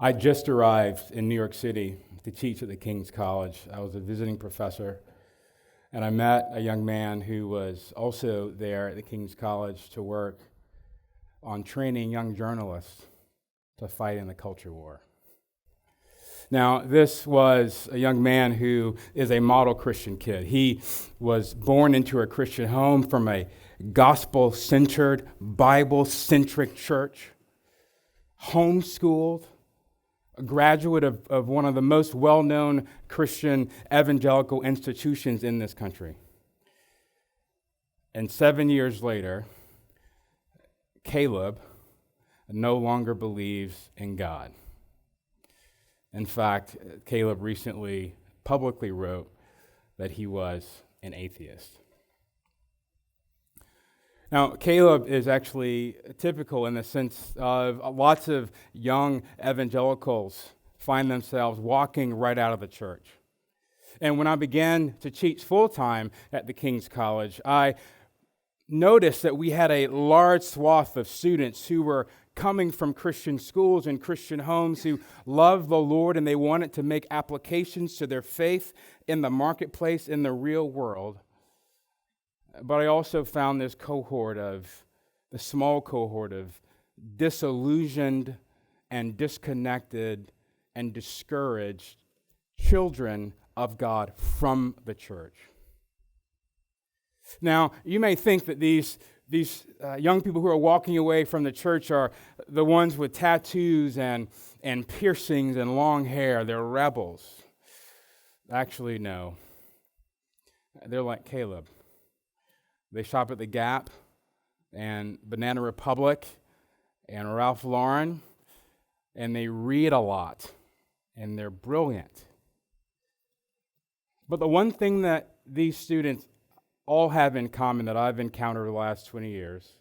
I just arrived in New York City to teach at the King's College. I was a visiting professor, and I met a young man who was also there at the King's College to work on training young journalists to fight in the culture war. Now, this was a young man who is a model Christian kid. He was born into a Christian home from a gospel-centered, Bible-centric church, homeschooled, a graduate of one of the most well-known Christian evangelical institutions in this country. And 7 years later, Caleb no longer believes in God. In fact, Caleb recently publicly wrote that he was an atheist. Now, Caleb is actually typical in the sense of lots of young evangelicals find themselves walking right out of the church. And when I began to teach full-time at the King's College, I noticed that we had a large swath of students who were coming from Christian schools and Christian homes who loved the Lord and they wanted to make applications to their faith in the marketplace, in the real world. But I also found this small cohort of disillusioned and disconnected and discouraged children of God from the church. Now, you may think that these young people who are walking away from the church are the ones with tattoos and piercings and long hair. They're rebels. Actually, no. They're like Caleb. They shop at the Gap and Banana Republic and Ralph Lauren, and they read a lot, and they're brilliant. But the one thing that these students all have in common that I've encountered the last 20 years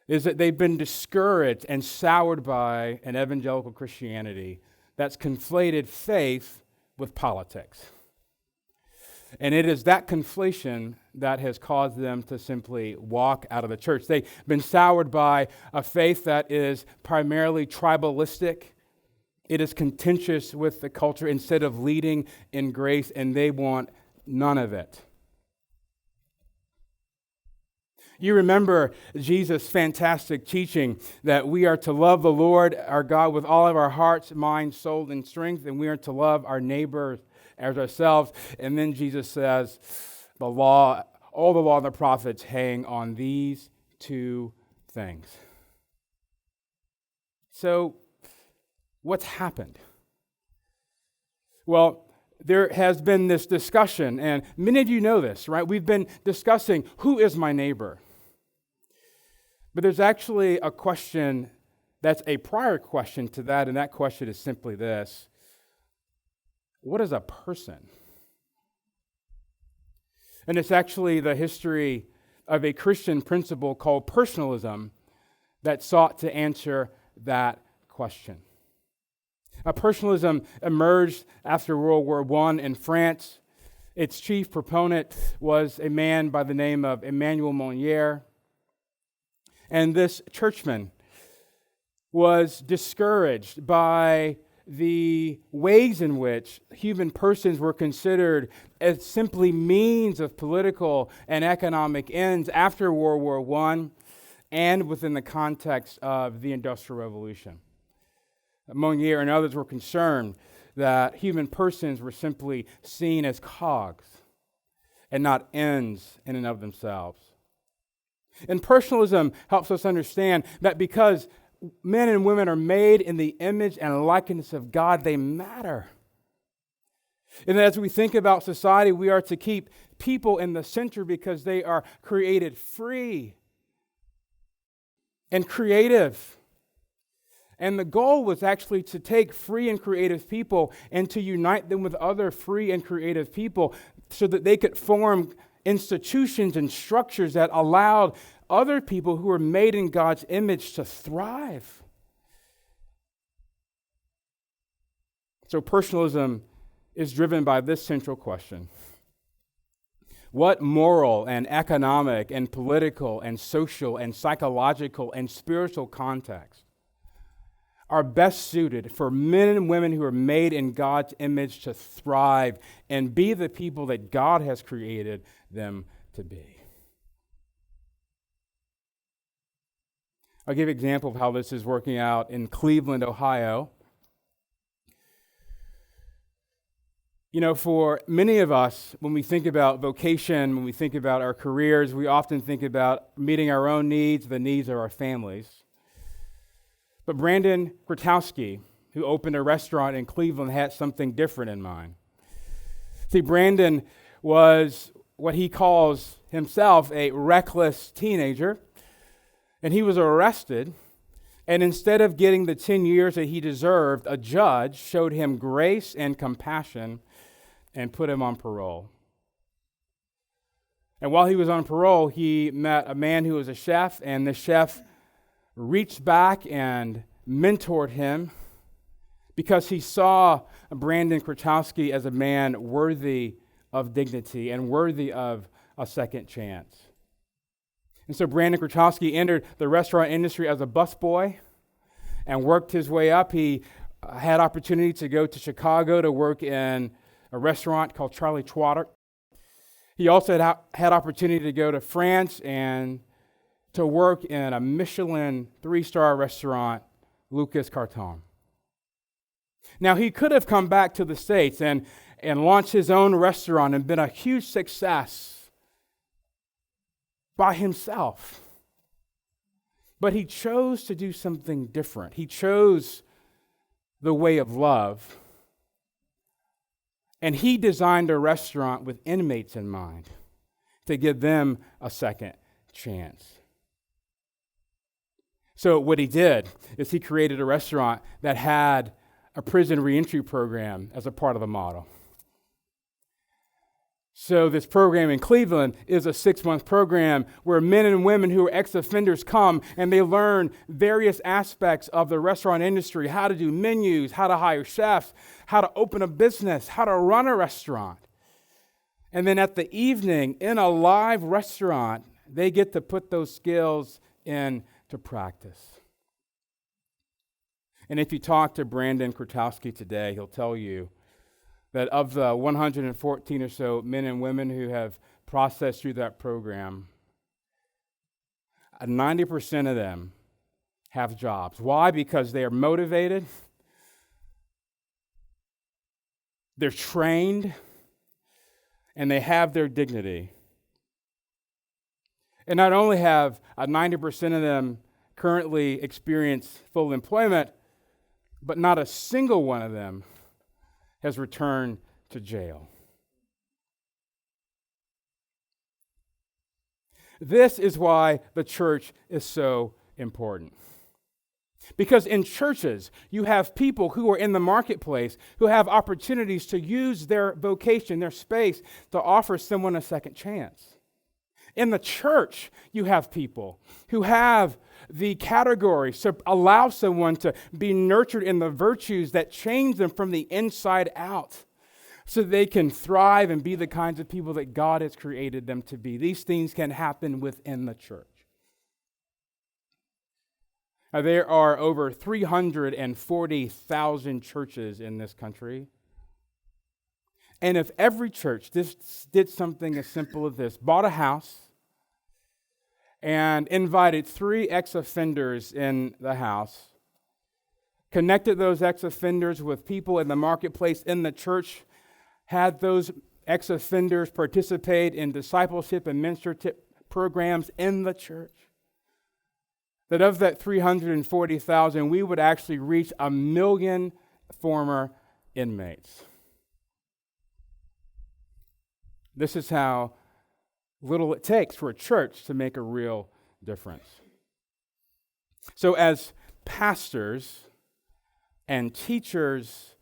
is that they've been discouraged and soured by an evangelical Christianity that's conflated faith with politics. And it is that conflation that has caused them to simply walk out of the church. They've been soured by a faith that is primarily tribalistic. It is contentious with the culture instead of leading in grace, and they want none of it. You remember Jesus' fantastic teaching that we are to love the Lord our God with all of our hearts, mind, soul, and strength, and we are to love our neighbors as ourselves. And then Jesus says, all the law and the prophets hang on these two things. So, what's happened? Well, there has been this discussion, and many of you know this, right? We've been discussing, who is my neighbor? But there's actually a question that's a prior question to that, and that question is simply this: what is a person? And it's actually the history of a Christian principle called personalism that sought to answer that question. Personalism emerged after World War I in France. Its chief proponent was a man by the name of Emmanuel Mounier. And this churchman was discouraged by the ways in which human persons were considered as simply means of political and economic ends after World War I and within the context of the Industrial Revolution. Mounier and others were concerned that human persons were simply seen as cogs and not ends in and of themselves. And personalism helps us understand that because men and women are made in the image and likeness of God, they matter. And as we think about society, we are to keep people in the center because they are created free and creative. And the goal was actually to take free and creative people and to unite them with other free and creative people so that they could form institutions and structures that allowed other people who were made in God's image to thrive. So personalism is driven by this central question: what moral and economic and political and social and psychological and spiritual context are best suited for men and women who are made in God's image to thrive and be the people that God has created them to be. I'll give you an example of how this is working out in Cleveland, Ohio. You know, for many of us, when we think about vocation, when we think about our careers, we often think about meeting our own needs, the needs of our families. But Brandon Kwiatkowski, who opened a restaurant in Cleveland, had something different in mind. See, Brandon was what he calls himself a reckless teenager, and he was arrested. And instead of getting the 10 years that he deserved, a judge showed him grace and compassion and put him on parole. And while he was on parole, he met a man who was a chef, and the chef reached back and mentored him because he saw Brandon Kwiatkowski as a man worthy of dignity and worthy of a second chance. And so Brandon Kwiatkowski entered the restaurant industry as a busboy and worked his way up. He had opportunity to go to Chicago to work in a restaurant called Charlie Trotter. He also had opportunity to go to France and to work in a Michelin 3-star restaurant, Lucas Carton. Now, he could have come back to the States and launched his own restaurant and been a huge success by himself. But he chose to do something different. He chose the way of love. And he designed a restaurant with inmates in mind to give them a second chance. So what he did is he created a restaurant that had a prison reentry program as a part of the model. So this program in Cleveland is a 6-month program where men and women who are ex-offenders come and they learn various aspects of the restaurant industry, how to do menus, how to hire chefs, how to open a business, how to run a restaurant. And then at the evening, in a live restaurant, they get to put those skills into practice. And if you talk to Brandon Kwiatkowski today, he'll tell you that of the 114 or so men and women who have processed through that program, 90% of them have jobs. Why? Because they are motivated, they're trained, and they have their dignity. And not only have 90% of them currently experience full employment, but not a single one of them has returned to jail. This is why the church is so important. Because in churches, you have people who are in the marketplace who have opportunities to use their vocation, their space, to offer someone a second chance. In the church, you have people who have the categories to allow someone to be nurtured in the virtues that change them from the inside out so they can thrive and be the kinds of people that God has created them to be. These things can happen within the church. Now, there are over 340,000 churches in this country. And if every church did something as simple as this, bought a house and invited 3 ex-offenders in the house, connected those ex-offenders with people in the marketplace in the church, had those ex-offenders participate in discipleship and mentorship programs in the church, that of that 340,000, we would actually reach 1 million former inmates. This is how little it takes for a church to make a real difference. So as pastors and teachers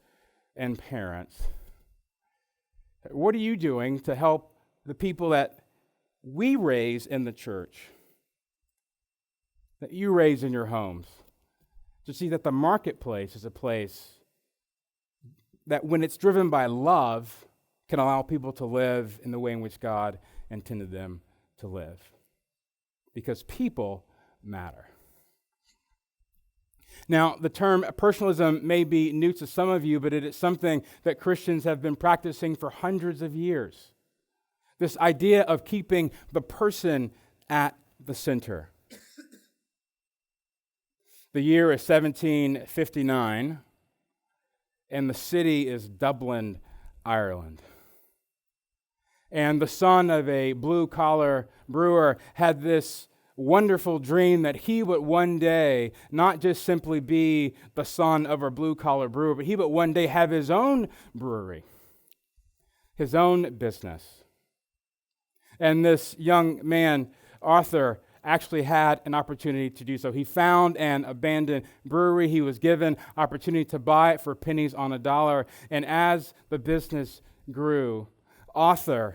and parents, what are you doing to help the people that we raise in the church, that you raise in your homes, to see that the marketplace is a place that when it's driven by love can allow people to live in the way in which God intended them to live? Because people matter. Now, the term personalism may be new to some of you, but it is something that Christians have been practicing for hundreds of years. This idea of keeping the person at the center. The year is 1759, and the city is Dublin, Ireland. And the son of a blue-collar brewer had this wonderful dream that he would one day not just simply be the son of a blue-collar brewer, but he would one day have his own brewery, his own business. And this young man, Arthur, actually had an opportunity to do so. He found an abandoned brewery. He was given opportunity to buy it for pennies on a dollar. And as the business grew, Arthur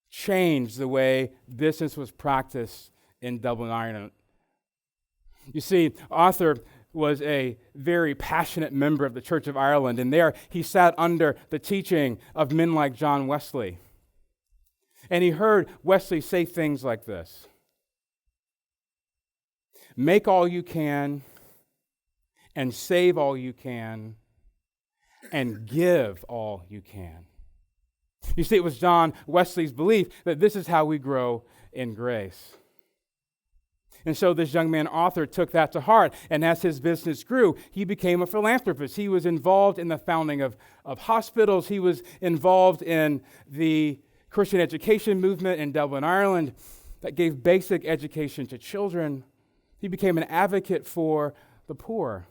changed the way business was practiced in Dublin, Ireland. You see, Arthur was a very passionate member of the Church of Ireland, and there he sat under the teaching of men like John Wesley. And he heard Wesley say things like this: make all you can, and save all you can, and give all you can. You see, it was John Wesley's belief that this is how we grow in grace. And so this young man, Arthur, took that to heart, and as his business grew, he became a philanthropist. He was involved in the founding of hospitals. He was involved in the Christian education movement in Dublin, Ireland, that gave basic education to children. He became an advocate for the poor.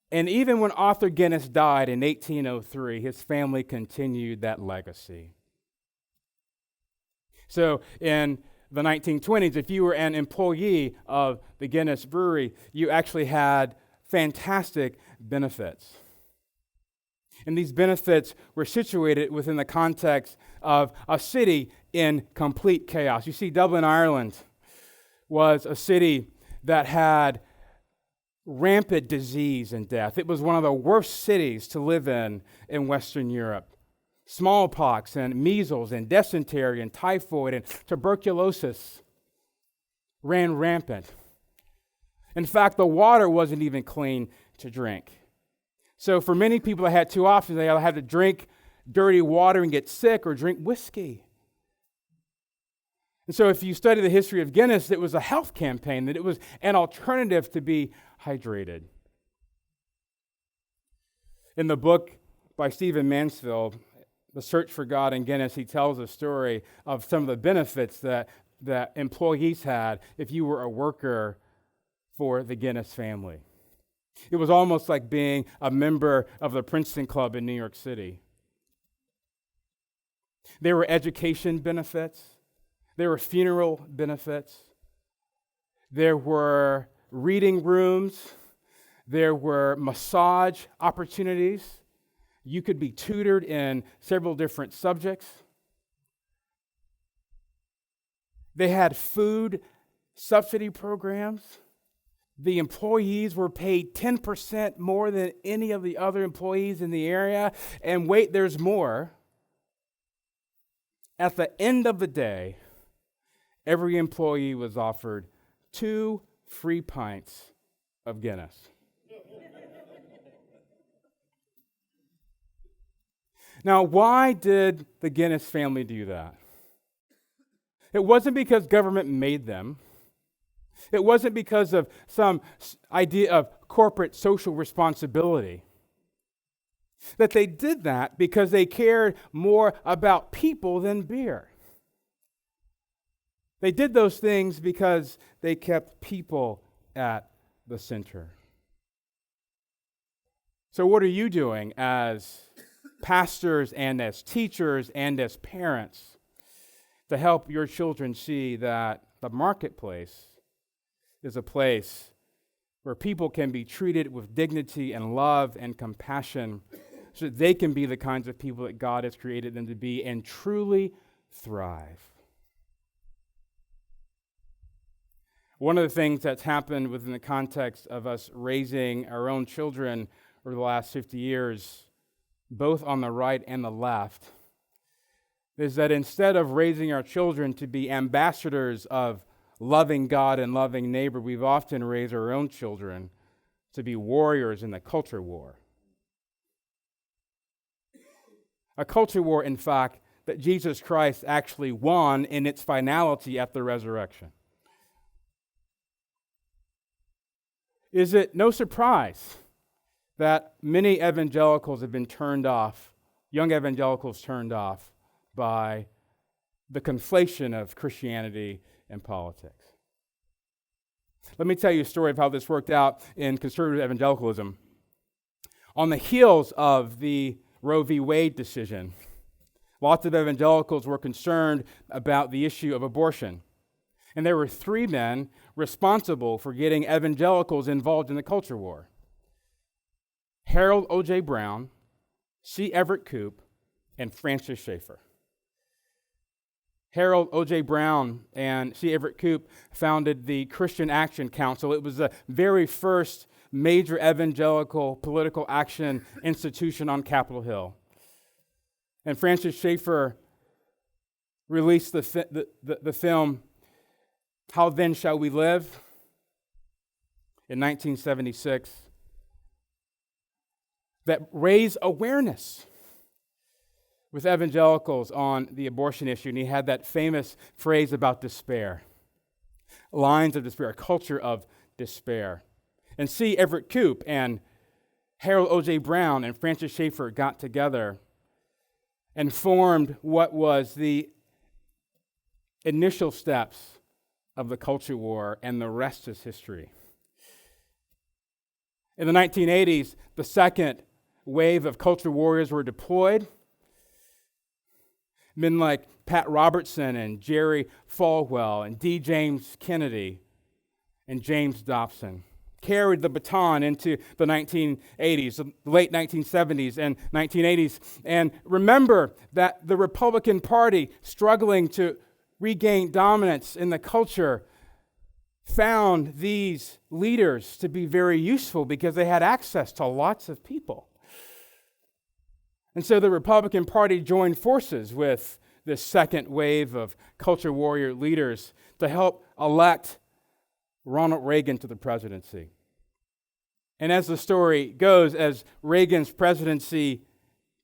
And even when Arthur Guinness died in 1803, his family continued that legacy. So in the 1920s, if you were an employee of the Guinness Brewery, you actually had fantastic benefits. And these benefits were situated within the context of a city in complete chaos. You see, Dublin, Ireland was a city that had rampant disease and death. It was one of the worst cities to live in Western Europe. Smallpox and measles and dysentery and typhoid and tuberculosis ran rampant. In fact, the water wasn't even clean to drink. So for many people that had two options: they either had to drink dirty water and get sick, or drink whiskey. And so if you study the history of Guinness, it was a health campaign, that it was an alternative to be hydrated. In the book by Stephen Mansfield, The Search for God in Guinness, he tells a story of some of the benefits that employees had if you were a worker for the Guinness family. It was almost like being a member of the Princeton Club in New York City. There were education benefits. There were funeral benefits. There were reading rooms. There were massage opportunities. You could be tutored in several different subjects. They had food subsidy programs. The employees were paid 10% more than any of the other employees in the area. And wait, there's more. At the end of the day, every employee was offered 2 free pints of Guinness. Now, why did the Guinness family do that? It wasn't because government made them. It wasn't because of some idea of corporate social responsibility. That they did that because they cared more about people than beer. They did those things because they kept people at the center. So what are you doing as pastors and as teachers and as parents to help your children see that the marketplace is a place where people can be treated with dignity and love and compassion so that they can be the kinds of people that God has created them to be and truly thrive? One of the things that's happened within the context of us raising our own children over the last 50 years, both on the right and the left, is that instead of raising our children to be ambassadors of loving God and loving neighbor, we've often raised our own children to be warriors in the culture war. A culture war, in fact, that Jesus Christ actually won in its finality at the resurrection. Is it no surprise that many evangelicals have been turned off, young evangelicals turned off by the conflation of Christianity and politics? Let me tell you a story of how this worked out in conservative evangelicalism. On the heels of the Roe v. Wade decision, lots of evangelicals were concerned about the issue of abortion. And there were three men responsible for getting evangelicals involved in the culture war: Harold O.J. Brown, C. Everett Koop, and Francis Schaeffer. Harold O.J. Brown and C. Everett Koop founded the Christian Action Council. It was the very first major evangelical political action institution on Capitol Hill. And Francis Schaeffer released the film, How Then Shall We Live? In 1976, that raised awareness with evangelicals on the abortion issue. And he had that famous phrase about despair, lines of despair, a culture of despair. And C. Everett Koop and Harold O.J. Brown and Francis Schaeffer got together and formed what was the initial steps of the culture war, and the rest is history. In the 1980s, the second wave of culture warriors were deployed. Men like Pat Robertson and Jerry Falwell and D. James Kennedy and James Dobson carried the baton into the 1980s, the late 1970s and 1980s. And remember that the Republican Party, struggling to regain dominance in the culture, found these leaders to be very useful because they had access to lots of people. And so the Republican Party joined forces with this second wave of culture warrior leaders to help elect Ronald Reagan to the presidency. And as the story goes, as Reagan's presidency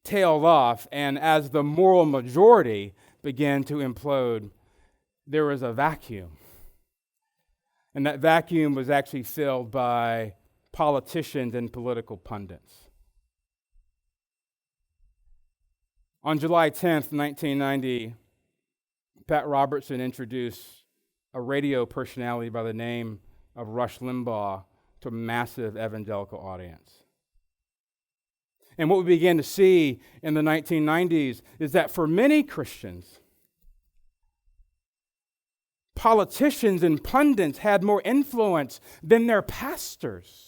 tailed off and as the moral majority began to implode, there was a vacuum. And that vacuum was actually filled by politicians and political pundits. On July 10th, 1990, Pat Robertson introduced a radio personality by the name of Rush Limbaugh to a massive evangelical audience. And what we began to see in the 1990s is that for many Christians, politicians and pundits had more influence than their pastors.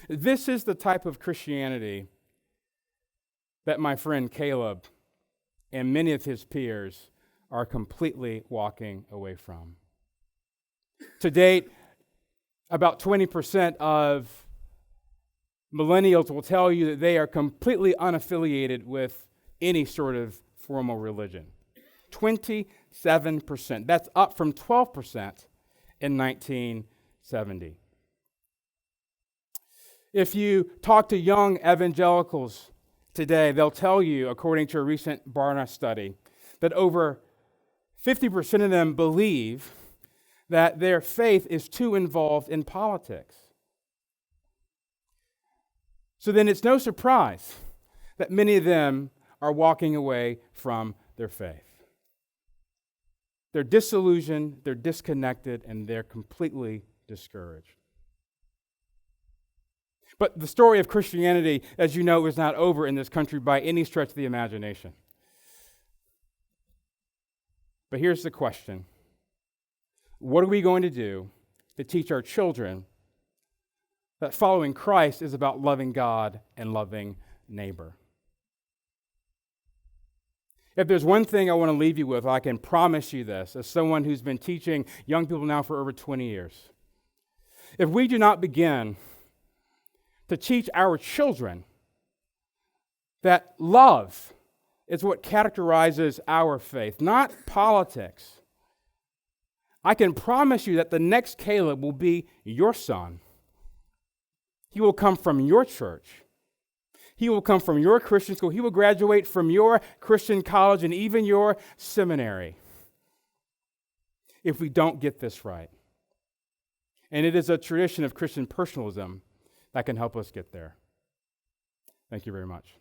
This is the type of Christianity that my friend Caleb and many of his peers are completely walking away from. To date, about 20% of millennials will tell you that they are completely unaffiliated with any sort of formal religion. 27%. That's up from 12% in 1970. If you talk to young evangelicals today, they'll tell you, according to a recent Barna study, that over 50% of them believe that their faith is too involved in politics. So then it's no surprise that many of them are walking away from their faith. They're disillusioned, they're disconnected, and they're completely discouraged. But the story of Christianity, as you know, is not over in this country by any stretch of the imagination. But here's the question. What are we going to do to teach our children that following Christ is about loving God and loving neighbor? If there's one thing I want to leave you with, I can promise you this, as someone who's been teaching young people now for over 20 years. If we do not begin to teach our children that love is what characterizes our faith, not politics. I can promise you that the next Caleb will be your son. He will come from your church. He will come from your Christian school. He will graduate from your Christian college and even your seminary if we don't get this right. And it is a tradition of Christian personalism that can help us get there. Thank you very much.